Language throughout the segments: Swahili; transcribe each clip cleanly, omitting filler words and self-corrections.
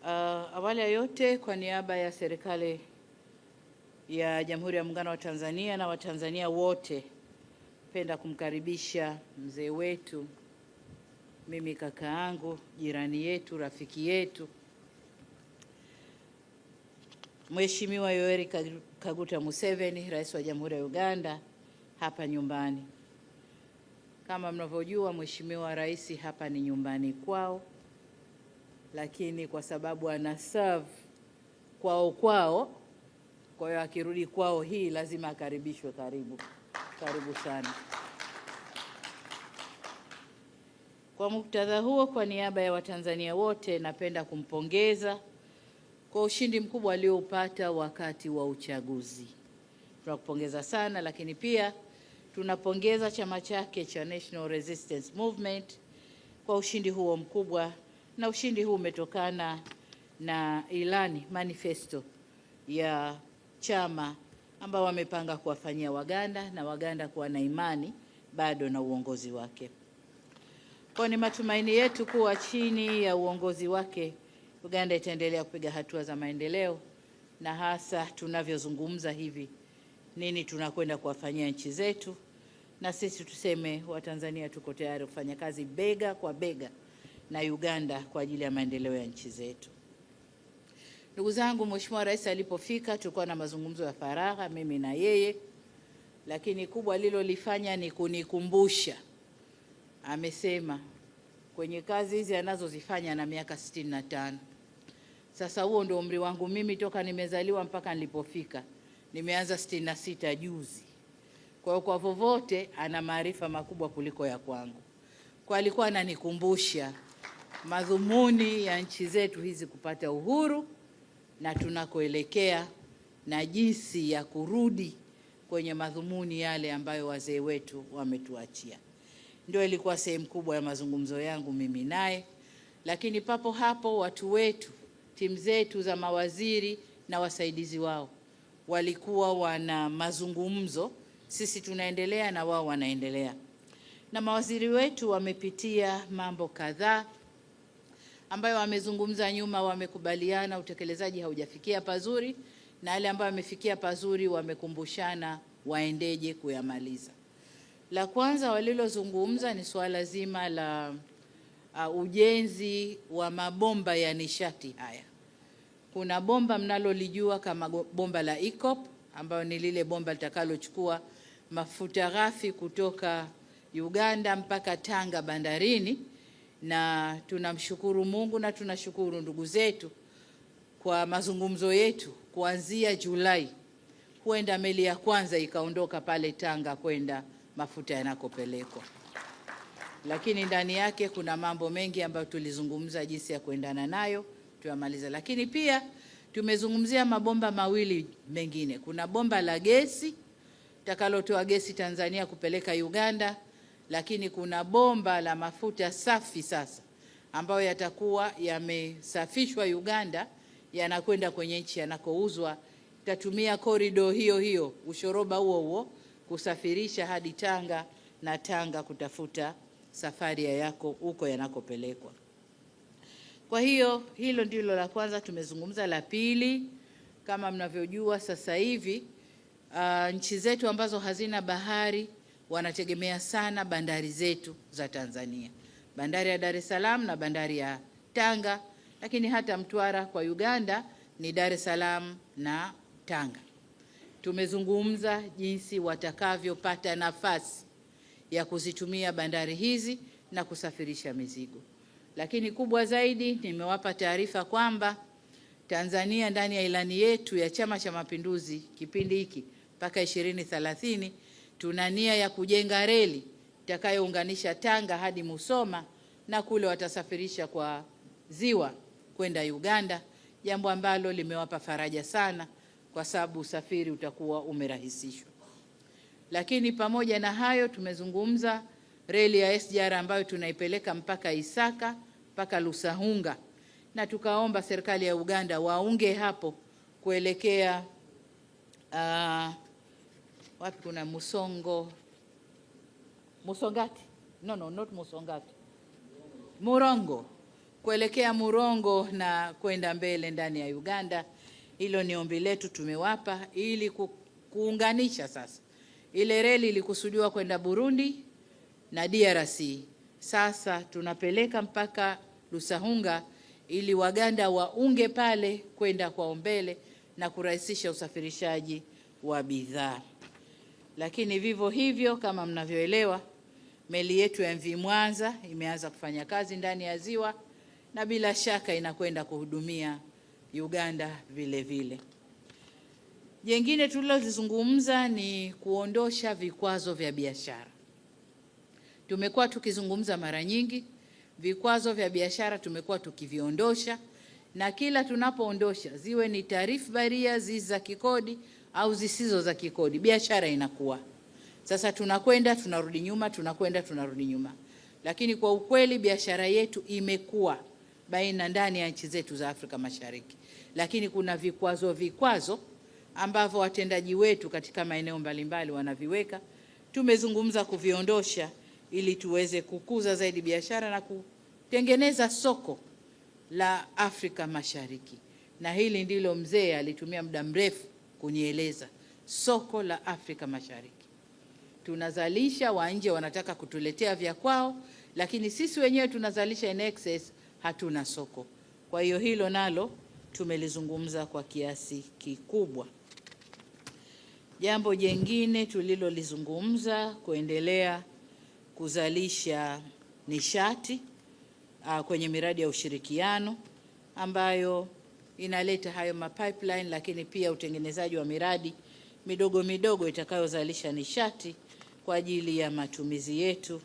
Awali ya yote, kwa niaba ya serikali ya Jamhuri ya Muungano wa Tanzania na Watanzania wote, napenda kumkaribisha mzee wetu, mimi kaka yangu, jirani yetu, rafiki yetu, Mheshimiwa Yoweri Kaguta Museveni, Rais wa Jamhuri ya Uganda, hapa nyumbani. Kama mnavyojua, Mheshimiwa Rais hapa ni nyumbani kwao, lakini kwa sababu ana serve kwao, kwa hiyo akirudi kwao hii lazima akaribishwe. Karibu sana. Kwa muktadha huo, kwa niaba ya Watanzania wote, napenda kumpongeza kwa ushindi mkubwa alioupata wakati wa uchaguzi. Tunakupongeza sana, lakini pia tunapongeza chama chake cha National Resistance Movement kwa ushindi huo mkubwa, na ushindi huu umetokana na ilani manifesto ya chama ambao wamepanga kuwafanyia Waganda na Waganda kuwa na imani bado na uongozi wake. Kwa ni matumaini yetu kuwa chini ya uongozi wake Uganda itaendelea kupiga hatua za maendeleo, na hasa tunavyozungumza hivi, nini tunakwenda kuwafanyia nchi zetu, na sisi tuseme Watanzania tuko tayari kufanya kazi bega kwa bega na Uganda kwa ajili ya maendeleo ya nchi zetu. Ndugu zangu, Mheshimiwa Rais alipofika tulikuwa na mazungumzo ya faragha mimi na yeye, lakini kubwa alilolifanya ni kunikumbusha. Amesema kwenye kazi hizi anazozifanya na miaka 65. Sasa huo ndio umri wangu mimi toka nimezaliwa mpaka nilipofika. Nimeanza 66 juzi. Kwa hiyo kwa vovote ana maarifa makubwa kuliko ya kwangu. Kwa alikuwa ananikumbusha madhumuni ya nchi zetu hizi kupata uhuru na tunakoelekea na jinsi ya kurudi kwenye madhumuni yale ambayo wazee wetu wametuachia. Ndio ilikuwa sehemu kubwa ya mazungumzo yangu mimi naye, lakini papo hapo watu wetu, timu zetu za mawaziri na wasaidizi wao walikuwa wana mazungumzo, sisi tunaendelea na wao wanaendelea. Na mawaziri wetu wamepitia mambo kadhaa ambayo wamezungumza nyuma, wamekubaliana utekelezaji haujafikia pazuri, na wale ambao wamefikia pazuri wamekumbushana waendeje kuyamaliza. La kwanza walilozungumza ni swala zima la ujenzi wa mabomba ya nishati haya. Kuna bomba mnalolijua kama bomba la EACOP, ambayo ni lile bomba litakalochukua mafuta ghafi kutoka Uganda mpaka Tanga bandarini, na tunamshukuru Mungu na tunashukuru ndugu zetu kwa mazungumzo yetu. Kuanzia Julai huenda meli ya kwanza ikaondoka pale Tanga kwenda mafuta yanakopelekwa. Lakini ndani yake kuna mambo mengi ambayo tulizungumza jinsi ya kuendana nayo tuyamaliza. Lakini pia tumezungumzia mabomba mawili mengine. Kuna bomba la gesi takalotoa gesi Tanzania kupeleka Uganda, lakini kuna bomba la mafuta safi sasa ambayo yatakuwa yamesafishwa Uganda, yanakwenda kwenye nchi yanakouzwa. Tatumia korido hiyo ushoroba huo kusafirisha hadi Tanga, na Tanga kutafuta safari yako huko yanakopelekwa. Kwa hiyo hilo ndilo la kwanza tumezungumza. La pili, kama mnavyojua sasa hivi nchi zetu ambazo hazina bahari wanategemea sana bandari zetu za Tanzania, bandari ya Dar es Salaam na bandari ya Tanga, lakini hata Mtwara kwa Uganda ni Dar es Salaam na Tanga. Tumezungumza jinsi watakavyopata nafasi ya kuzitumia bandari hizi na kusafirisha mizigo. Lakini kubwa zaidi, nimewapa taarifa kwamba Tanzania ndani ya ilani yetu ya Chama cha Mapinduzi kipindi hiki mpaka 2030 tuna nia ya kujenga reli itakayounganisha Tanga hadi Musoma, na kule watasafirisha kwa ziwa kwenda Uganda, jambo ambalo limewapa faraja sana kwa sababu usafiri utakuwa umerahisishwa. Lakini pamoja na hayo, tumezungumza reli ya SGR ambayo tunaipeleka mpaka Isaka mpaka Lusahunga, na tukaomba serikali ya Uganda waunge hapo kuelekea wapi, kuna Musongati, not Musongati, kuelekea Murongo na kwenda mbele ndani ya Uganda. Hilo ni ombi letu tumewapa ili kuunganisha sasa. Ile reli ilikusudiwa kwenda Burundi na DRC. Sasa tunapeleka mpaka Lusahunga ili Waganda waunge pale kwenda kwa mbele na kurahisisha usafirishaji wa bidhaa. Lakini vivyo hivyo, kama mnavyoelewa, meli yetu ya MV Mwanza imeanza kufanya kazi ndani ya ziwa na bila shaka inakwenda kuhudumia Uganda vile vile. Jengine tulilozungumza ni kuondosha vikwazo vya biashara. Tumekuwa tukizungumza mara nyingi, vikwazo vya biashara tumekuwa tukiviondosha, na kila tunapoondosha, ziwe ni tarifu baria, zizi za kikodi au zisizo za kikodi, biashara inakuwa. Sasa tunakwenda tunarudi nyuma, tunakwenda tunarudi nyuma. Lakini kwa ukweli biashara yetu imekuwa baina ndani ya nchi zetu za Afrika Mashariki. Lakini kuna vikwazo ambavyo watendaji wetu katika maeneo mbalimbali wanaviweka. Tumezungumza kuviondosha ili tuweze kukuza zaidi biashara na kutengeneza soko la Afrika Mashariki. Na hili ndilo mzee alitumia muda mrefu kunieleza, soko la Afrika Mashariki. Tunazalisha, wa nje wanataka kutuletea vya kwao, lakini sisi wenyewe tunazalisha in excess, hatuna soko. Kwa hiyo hilo nalo tumelizungumza kwa kiasi kikubwa. Jambo jengine tulilolizungumza, kuendelea kuzalisha nishati kwenye miradi ya ushirikiano ambayo inaleta hayo mapipeline, lakini pia utengenezaji wa miradi midogo midogo itakayozalisha nishati kwa ajili ya matumizi yetu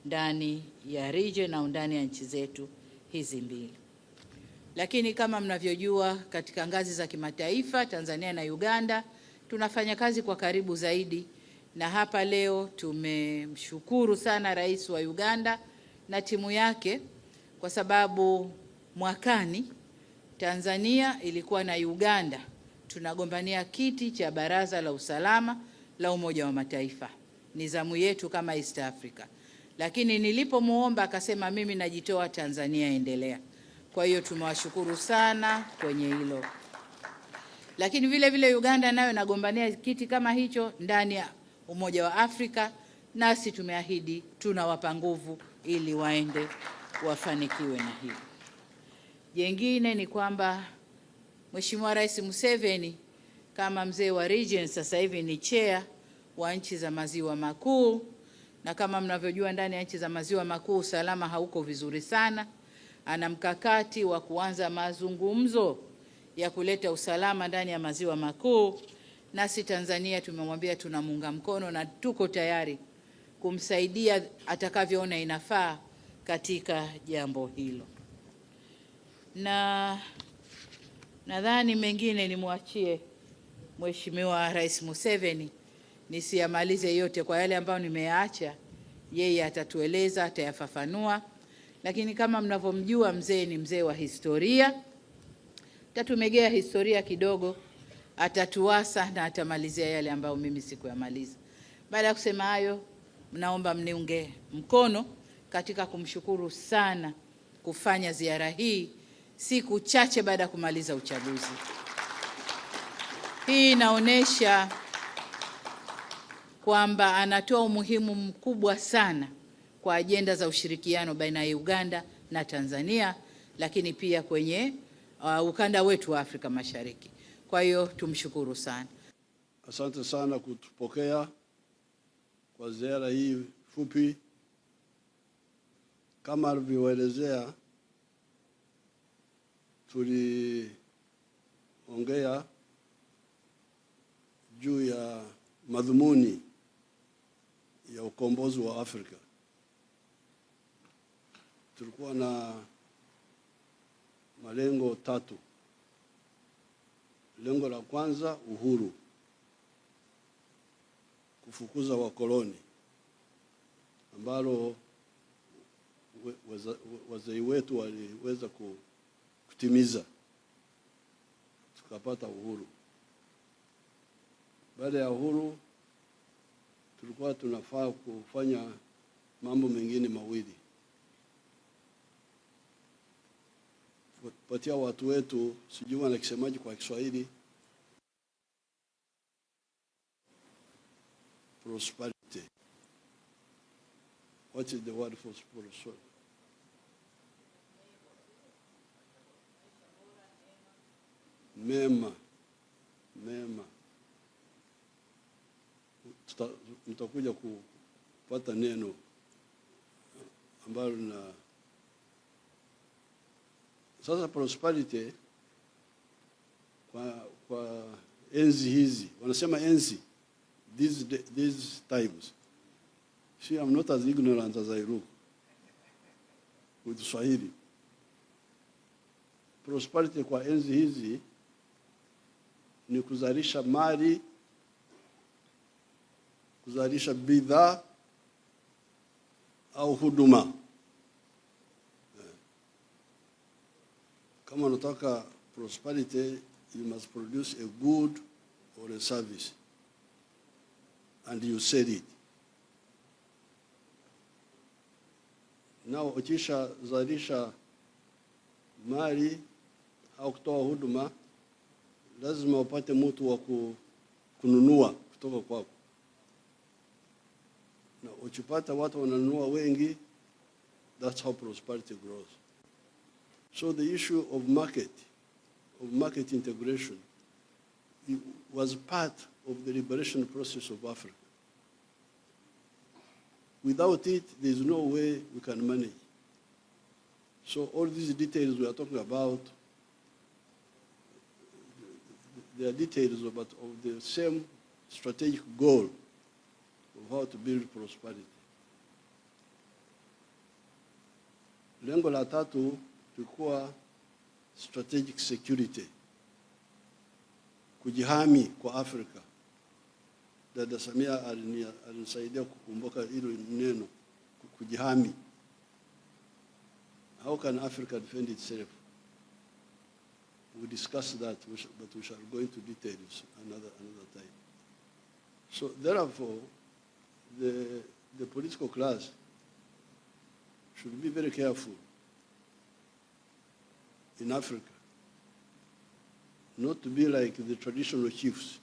ndani ya region au ndani ya nchi zetu hizi mbili. Lakini kama mnavyojua, katika ngazi za kimataifa, Tanzania na Uganda tunafanya kazi kwa karibu zaidi, na hapa leo tumemshukuru sana Rais wa Uganda na timu yake kwa sababu mwakani Tanzania ilikuwa na Uganda tunagombania kiti cha Baraza la Usalama la Umoja wa Mataifa. Ni zamu yetu kama East Africa. Lakini nilipomuomba akasema mimi najitoa, Tanzania endelea. Kwa hiyo tumewashukuru sana kwenye hilo. Lakini vile vile Uganda nayo inagombania kiti kama hicho ndani ya Umoja wa Afrika, nasi tumeahidi tunawapa nguvu ili waende wafanikiwe na hilo. Jengine ni kwamba Mheshimiwa Rais Museveni kama mzee wa region sasa hivi ni chair wa nchi za Maziwa Makuu, na kama mnavyojua ndani ya nchi za Maziwa Makuu usalama hauko vizuri sana. Ana mkakati wa kuanza mazungumzo ya kuleta usalama ndani ya Maziwa Makuu, nasi Tanzania tumemwambia tunamuunga mkono na tuko tayari kumsaidia atakavyoona inafaa katika jambo hilo. Na nadhani mengine nimwachie Mheshimiwa Rais Museveni, nisiyamalize yote. Kwa yale ambayo nimeyaacha yeye atatueleza, atayafafanua. Lakini kama mnavyomjua mzee ni mzee wa historia, tatumegea historia kidogo, atatuasa na atamalizia yale ambayo mimi sikuyamaliza. Baada ya kusema hayo, naomba mniunge mkono katika kumshukuru sana kufanya ziara hii siku chache baada ya kumaliza uchaguzi. Hii inaonyesha kwamba anatoa umuhimu mkubwa sana kwa ajenda za ushirikiano baina ya Uganda na Tanzania, lakini pia kwenye ukanda wetu wa Afrika Mashariki. Kwa hiyo tumshukuru sana. Asante sana kutupokea kwa ziara hii fupi. Kama alivyoelezea, tuliongea juu ya madhumuni ya ukombozi wa Afrika. Tulikuwa na malengo 3. Lengo la kwanza, uhuru, kufukuza wakoloni ambalo wazee wetu waliweza kutimiza, tukapata uhuru. Baada ya uhuru tulikuwa tunafaa kufanya mambo mengine mawili. kupatia watu wetu, sijui wanakisemaje kwa Kiswahili, prosperity. What is the word for prosperity? Mema. Mtakuja kupata neno ambalo na sasa prosperity kwa enzi hizi, wanasema enzi these times. See, I'm not as ignorant as I look with Swahili. Prosperity kwa enzi hizi ni kuzalisha mali, kuzalisha bidhaa au huduma. Kama unataka prosperity, you must produce a good or a service and you sell it. Now ukisha zalisha mali au kutoa huduma, lazima upate mtu wa kununua kutoka kwako. Na ukipata watu wananunua wengi, that's how prosperity grows. So the issue of market integration, was part of the liberation process of Africa. Without it, there is no way we can manage. So all these details we are talking about, they are details of the same strategic goal of how to build prosperity. Lengo la tatu tulikuwa strategic security, kujihami kwa Afrika. Dada Samia alinisaidia kukumbuka hilo neno, kujihami. How can Africa defend itself? We discussed that, but we shall go into details another time. So therefore, the political class should be very careful in Africa, not to be like the traditional chiefs,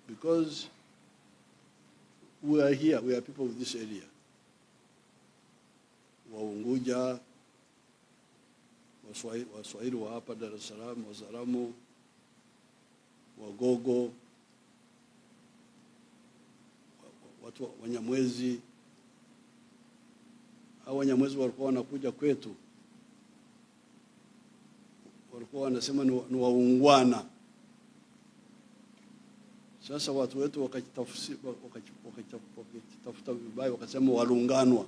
because we are here, we are people of this area. Waunguja, Waswahili wa hapa Dar es Salaam, Wazaramo, Wagogo, watu Wanyamwezi. Hao Wanyamwezi walikuwa wanakuja kwetu, walikuwa wanasema ni waungwana. Sasa watu wetu wakatafuta vibaya, wakasema walunganwa.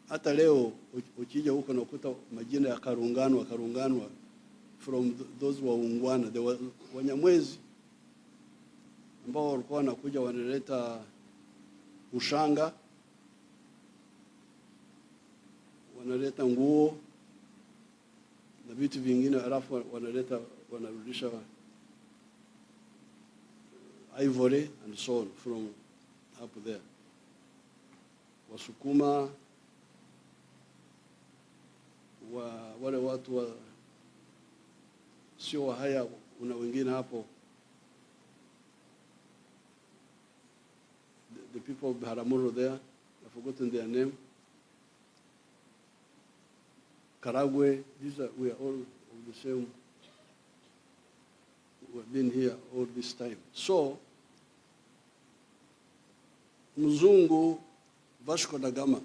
Hata leo ukija huko na ukuta majina ya Karunganwa from those waungwana. The Wanyamwezi ambao walikuwa wanakuja wanaleta ushanga, wanaleta nguo na vitu vingine, alafu wanarudisha ivory and so on from up there. Wasukuma, wale watu sio Wahaya, una wengine hapo, the people of Biharamulo there, I've forgotten their name. Karagwe, we are all of the same. We have been here all this time. So, Mzungu Vasco da Gama,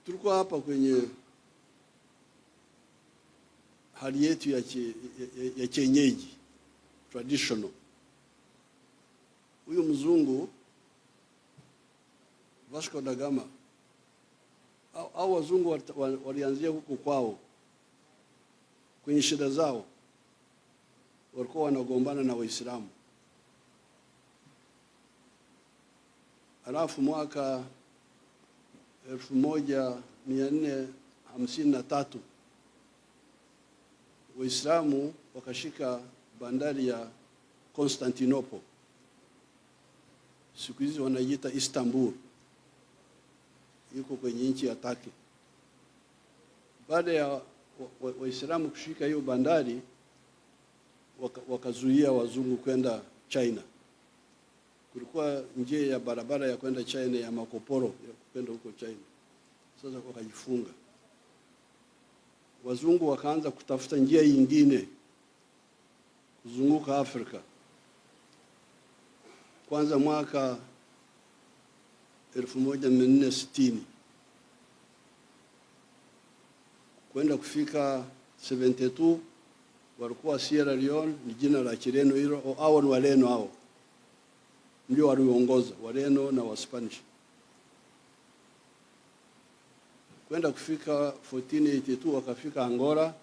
tulikuwa hapa kwenye hali yetu ya kienyeji, traditional. Huyu Mzungu Vasco da Gama, au wazungu walianzia huko kwao, kwenye shida zao walikuwa wanagombana na Waislamu. Alafu mwaka 1453 Waislamu wakashika bandari ya Constantinople, siku hizi wanaita Istanbul, yuko kwenye nchi ya Turkey. baada ya Waislamu kushika hiyo bandari, wakazuia wazungu kwenda China. Kulikuwa njia ya barabara ya kwenda China ya makoporo ya kwenda huko China. Sasa wakajifunga. Wazungu wakaanza kutafuta njia nyingine kuzunguka Afrika. Kwanza mwaka 1460 kwenda kufika 72 walikuwa Sierra Leone, ni jina la Kireno hilo, au ni Wareno hao ndio waliongoza, Wareno na Waspanish. Kwenda kufika 1482 wakafika Angola,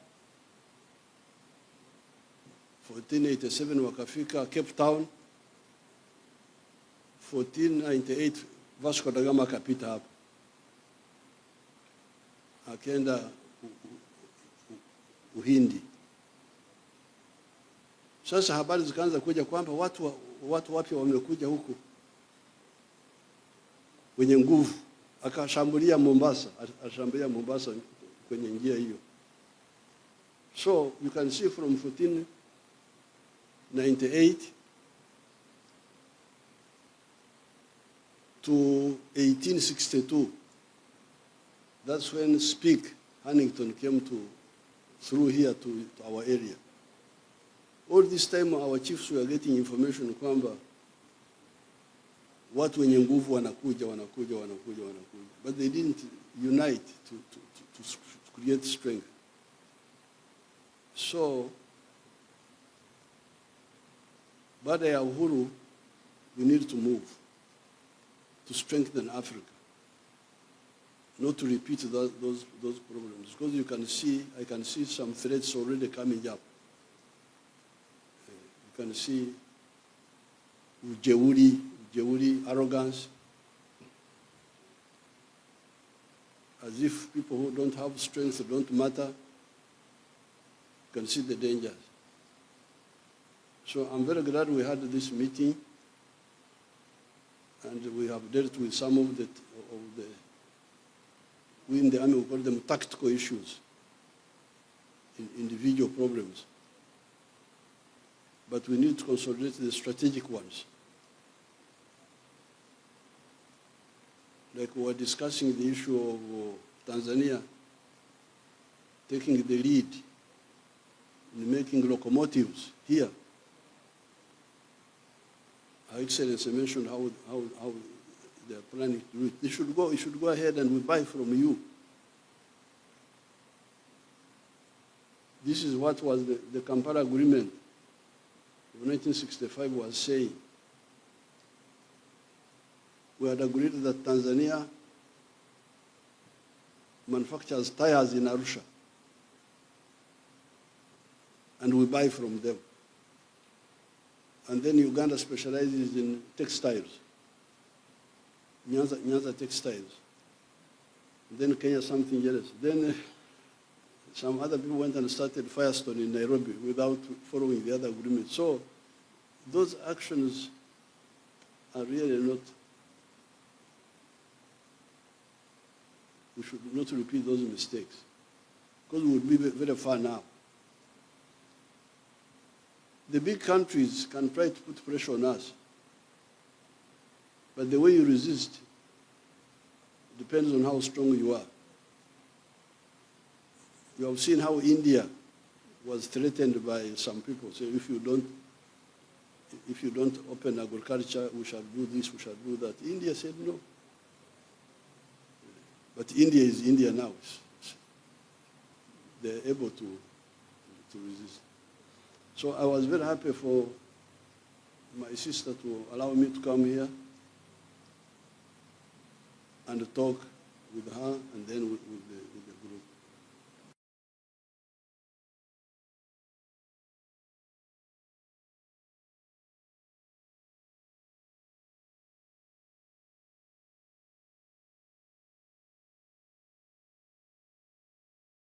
1487 wakafika Cape Town, 1498 Vasco da Gama akapita hapo, akaenda Uhindi. Sasa habari zikaanza kuja kwamba watu wapya wamekuja huku wenye nguvu. Akashambulia Mombasa, kwenye njia hiyo. So you can see from 1498 to 1862, that's when Speke Huntington came through here to our area. All this time our chiefs were getting information kwamba watu wenye nguvu wanakuja, but they didn't unite to create strength. So baada ya uhuru, we need to move to strengthen Africa, not to repeat those problems, because I can see some threats already coming up. You can see ujeuri, arrogance, as if people who don't have strength don't matter. You can see the dangers. So I'm very glad we had this meeting, and we have dealt with some of the we in the army, we call them tactical issues, individual problems. But we need to consolidate the strategic ones. Like we were discussing the issue of Tanzania taking the lead in making locomotives here. Her Excellency mentioned how they are planning to do it. You should go ahead and we buy from you. This is what was the Kampala Agreement of 1965 was saying. We had agreed that Tanzania manufactures tires in Arusha, and we buy from them. And then Uganda specializes in textiles, Nyanza textiles. And then Kenya something else. Then some other people went and started Firestone in Nairobi without following the other agreement. So those actions are really not, we should not repeat those mistakes, because we would be very far now. The big countries can try to put pressure on us, but the way you resist depends on how strong you are. You have seen how India was threatened by some people. So if you don't open agriculture, we shall do this, we shall do that. India said no. But India is India now. They're able to resist. So I was very happy for my sister to allow me to come here and talk with her and then with the group.